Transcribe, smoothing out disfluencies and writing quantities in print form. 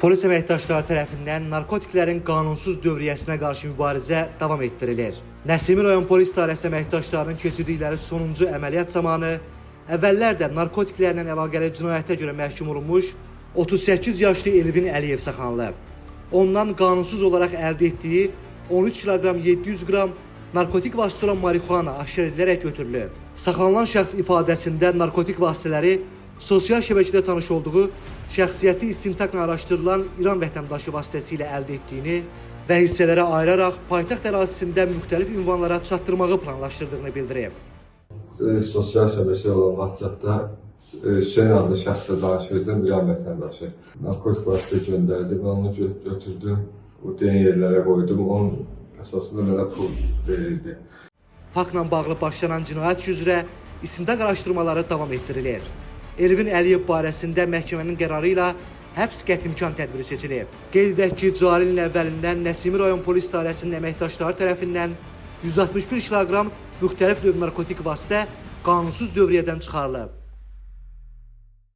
Polis əməkdaşları tərəfindən narkotiklərin qanunsuz dövriyyəsinə qarşı mübarizə davam etdirilir. Nəsimi rayon polis idarəsi əməkdaşlarının keçirdikləri sonuncu əməliyyat zamanı əvvəllər də narkotiklərlə əlaqəli cinayətə görə məhkum olunmuş 38 yaşlı Elvin Əliyev saxlanılıb. Ondan qanunsuz olaraq əldə etdiyi 13 kiloqram 700 qram narkotik vasitə olan marihuana aşkar edilərək götürülüb. Saxlanılan şəxs ifadəsində narkotik vasitələri sosial şəbəkədə tanış olduğu şəxsiyyəti istintaqla araşdırılan İran vətəndaşı vasitəsilə əldə etdiyini və hissələrə ayıraraq paytaxt ərazisində müxtəlif ünvanlara çatdırmağı planlaşdırdığını bildirib. Sosial şəbəkə olan WhatsApp-da Hüseyn adlı şəxslə danışırdım, İran vətəndaşı. Narkotik vasitə göndərdi və onu götürdüm, o deyən yerlərə qoydum, onun əsasında mənə pul verirdi. Faktla bağlı başlanan cinayət üzrə istintaq araşdırmaları davam etdirilir. Elvin Əliyev barəsində məhkəmənin qərarı ilə həbs qətimkan tədbiri seçilib. Qeyd edək ki, cari ilin əvvəlindən Nəsimi rayon polis idarəsinin əməkdaşları tərəfindən 161 kiloqram müxtəlif növ narkotik vasitə qanunsuz dövriyyədən çıxarılıb.